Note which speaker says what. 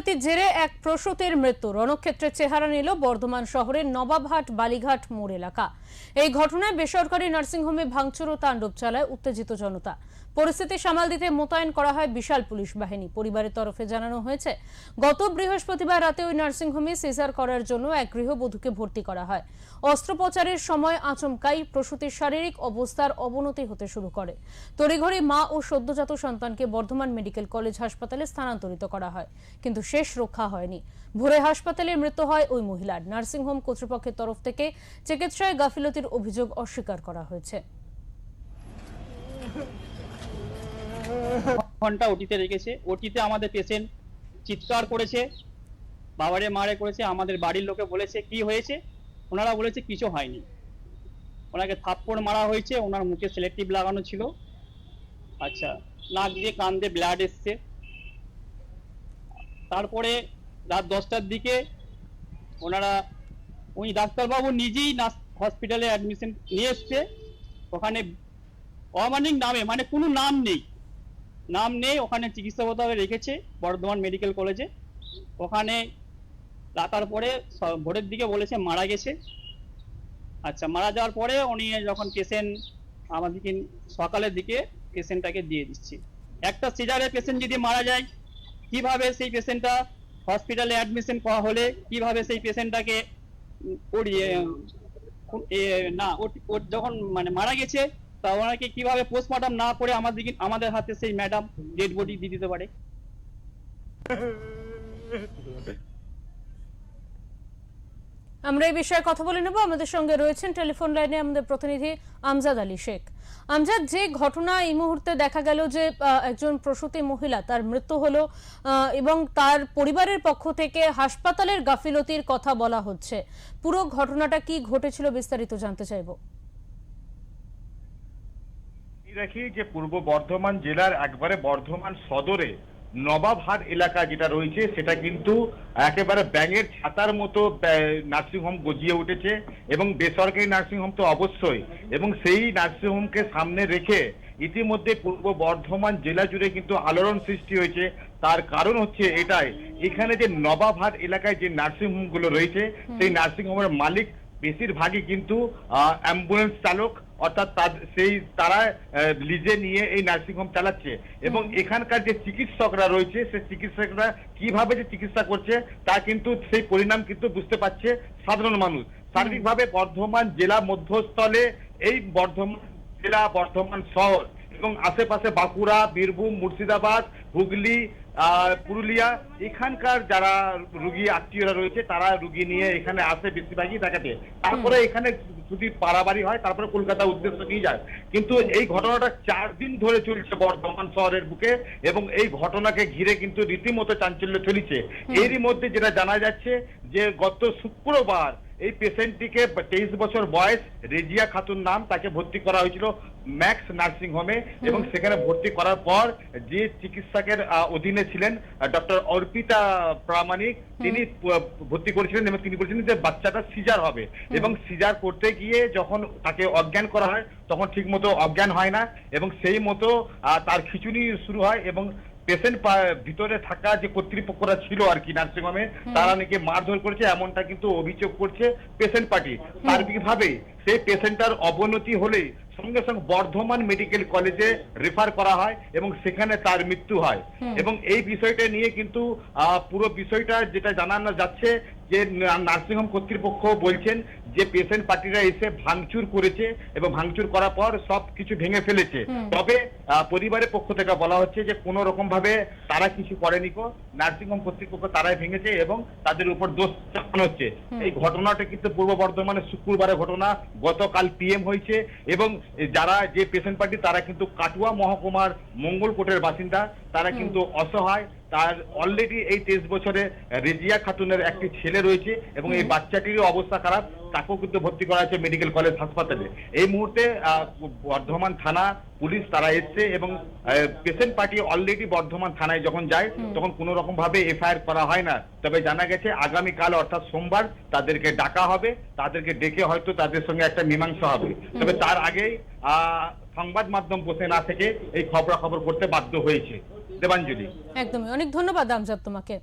Speaker 1: গাফিলতির জেরে এক প্রসূতির মৃত্যু। রণক্ষেত্রের চেহারা নিল বর্ধমান শহরের নবাবহাট বালিঘাট মোড় এলাকা। এই ঘটনায় বেসরকারি নার্সিংহোমে ভাঙচুর ও তাণ্ডব চালায় উত্তেজিত জনতা। পরিস্থিতি সামাল দিতে মোতায়েন করা হয় বিশাল পুলিশ বাহিনী। পরিবারের তরফে জানানো হয়েছে, গত বৃহস্পতিবার রাতে ওই নার্সিংহোমে সিজার করার জন্য এক গৃহবধূকে ভর্তি করা হয়। অস্ত্রোপচারের সময় আচমকাই প্রসূতির শারীরিক অবস্থার অবনতি হতে শুরু করে। তড়িঘড়ি মা ও সদ্যজাত সন্তানকে বর্ধমান মেডিকেল কলেজ হাসপাতালে স্থানান্তরিত করা হয়, কিন্তু শেষ রক্ষা হয়নি। ভোরে হাসপাতালে মৃত্যু হয় ওই মহিলার। নার্সিংহোম কর্তৃপক্ষের তরফ থেকে চিকিৎসায় গাফিলতির অভিযোগ অস্বীকার করা হয়েছে।
Speaker 2: ঘন্টা ওটিতে রেখেছে। ওটিতে আমাদের পেশেন্ট চিৎকার করেছে, বাবারে মারে করেছে। আমাদের বাড়ির লোকে বলেছে কি হয়েছে, ওনারা বলেছে কিছু হয়নি। ওনাকে থাপ্পড় মারা হয়েছে, ওনার মুখে সিলেক্টিভ লাগানো ছিল। আচ্ছা, নাক দিয়ে কান দিয়ে ব্লাড এসছে। তারপরে রাত 10টার দিকে উনি ডাক্তারবাবু নিজেই হসপিটালে অ্যাডমিশন নিয়ে এসছে। ওখানে অমানিক নামে, মানে কোনো নাম নেই, ওখানে চিকিৎসাগতভাবে রেখেছে বর্ধমান মেডিকেল কলেজে। ওখানে রাখার পরে ভোরের দিকে বলেছে মারা গেছে। আচ্ছা, মারা যাওয়ার পরে উনি যখন আমাদেরকে সকালের দিকে পেশেন্টটাকে দিয়ে দিচ্ছি। একটা সিজারের পেশেন্ট যদি মারা যায়, কিভাবে সেই পেশেন্টটা হসপিটালে অ্যাডমিশন করা হলে কিভাবে সেই পেশেন্টটাকে যখন মানে মারা গেছে তা ওনাকে কিভাবে পোস্টমর্টম না করে আমাদের হাতে সেই ম্যাডাম ডেড বডি দিয়ে দিতে পারে।
Speaker 1: আমরা এই বিষয়ে কথা বলে নেব। আমাদের সঙ্গে রয়েছেন টেলিফোন লাইনে আমাদের প্রতিনিধি আমজাদ আলী শেখ। আমজাদ, যে ঘটনা এই মুহূর্তে দেখা গেল যে একজন প্রসূতি মহিলা তার মৃত্যু হলো এবং তার পরিবারের পক্ষ থেকে হাসপাতালের গাফিলতির কথা বলা হচ্ছে, পুরো ঘটনাটা কি ঘটেছিল বিস্তারিত জানতে চাইবো।
Speaker 3: রাখি যে পূর্ব বর্ধমান জেলার একবারে বর্ধমান সদরে নবাবহাট এলাকা যেটা রয়েছে সেটা কিন্তু একেবারে ব্যাঙের ছাতার মতো নার্সিংহোম গজিয়ে উঠেছে, এবং বেসরকারি নার্সিংহোম তো অবশ্যই। এবং সেই নার্সিংহোমকে সামনে রেখে ইতিমধ্যে পূর্ব বর্ধমান জেলা জুড়ে কিন্তু আলোড়ন সৃষ্টি হয়েছে। তার কারণ হচ্ছে এটাই, এখানে যে নবাবহাট এলাকায় যে নার্সিংহোমগুলো রয়েছে সেই নার্সিংহোমের মালিক বেশিরভাগই কিন্তু অ্যাম্বুলেন্স চালক, অর্থাৎ তারা লিজে নিয়ে এই নার্সিংহোম চালাচ্ছে। এবং এখানকার যে চিকিৎসকরা রয়েছে সেই চিকিৎসকরা কিভাবে যে চিকিৎসা করছে তা কিন্তু সেই পরিণাম কিন্তু বুঝতে পারছে সাধারণ মানুষ। সার্বিকভাবে বর্ধমান জেলা মধ্যস্থলে এই বর্ধমান জেলা, বর্ধমান শহর এবং আশেপাশে বাঁকুড়া, বীরভূম, মুর্শিদাবাদ, হুগলি, পুরুলিয়া, এখানকার যারা রুগী আত্মীয়রা রয়েছে তারা রুগী নিয়ে এখানে আসে বেশিরভাগই দেখাতে। তারপরে এখানে যদি পারাবাড়ি হয় তারপরে কলকাতা উদ্দেশ্য নিয়ে যায়। কিন্তু এই ঘটনাটা 4 দিন ধরে চলছে বর্ধমান শহরের বুকে, এবং এই ঘটনাকে ঘিরে কিন্তু রীতিমতো চাঞ্চল্য চলেছে। এরই মধ্যে যেটা জানা যাচ্ছে যে গত শুক্রবার এই পেশেন্টটিকে 23 বছর বয়স, রেজিয়া খাতুন নাম, তাকে ভর্তি করা হয়েছিল ম্যাক্স নার্সিং হোমে। এবং সেখানে ভর্তি করার পর যে চিকিৎসকের অধীনে ছিলেন ডক্টর অর্পিতা প্রামাণিক, তিনি ভর্তি করেছিলেন এবং তিনি বলেছিলেন যে বাচ্চাটা সিজার হবে। এবং সিজার করতে গিয়ে যখন তাকে অজ্ঞান করা হয় তখন ঠিক মতো অজ্ঞান হয় না, এবং সেই মতো তার খিঁচুনি শুরু হয়। এবং পেশেন্ট ভিতরে থাকা যে কর্তৃপক্ষরা ছিল আর কি নার্সিংহোমে, তারা নাকি মারধর করেছে, এমনটা কিন্তু অভিযোগ করছে পেশেন্ট পার্টি। সার্বিকভাবে সেই পেশেন্টটার অবনতি হলে সঙ্গে সঙ্গে বর্ধমান মেডিকেল কলেজে রেফার করা হয় এবং সেখানে তার মৃত্যু হয়। এবং এই বিষয়টা নিয়ে কিন্তু পুরো বিষয়টা যেটা জানানো যাচ্ছে যে নার্সিংহোম কর্তৃপক্ষ বলছেন যে পেশেন্ট পার্টিরা এসে ভাঙচুর করেছে এবং ভাঙচুর করার পর সব কিছু ভেঙে ফেলেছে। তবে পরিবারের পক্ষ থেকে বলা হচ্ছে যে কোনো রকম ভাবে তারা কিছু করেনি, নার্সিংহোম কর্তৃপক্ষ তারাই ভেঙেছে এবং তাদের উপর দোষ চাপানো হচ্ছে। এই ঘটনাটা কিন্তু পূর্ব বর্ধমানের শুক্রবারের ঘটনা, গতকাল পিএম হয়েছে। এবং যে পেশেন্ট পার্টি তারা কিন্তু কাটুয়া মহকুমার মঙ্গলকোটের বাসিন্দা, তারা কিন্তু অসহায়। তার অলরেডি এই 23 বছরে রেজিয়া খাতুনের একটি ছেলে রয়েছে এবং এই বাচ্চাটির অবস্থা খারাপ, তাকেও কিন্তু ভর্তি করা হয়েছে মেডিকেল কলেজ হাসপাতালে। এই মুহূর্তে বর্ধমান থানা পুলিশ তারা এসছে এবং পেশেন্ট পার্টি অলরেডি বর্ধমান থানায় যখন যায় তখন কোনো রকম ভাবে এফআইআর করা হয় না। তবে জানা গেছে আগামীকাল অর্থাৎ সোমবার তাদেরকে ডাকা হবে, তাদেরকে ডেকে হয়তো তাদের সঙ্গে একটা মীমাংসা হবে। তবে তার আগেই সংবাদ মাধ্যম বসে না থেকে এই খবরাখবর করতে বাধ্য হয়েছে। দেবাঞ্জলি,
Speaker 1: একদমই। অনেক ধন্যবাদ আমজাদ তোমাকে।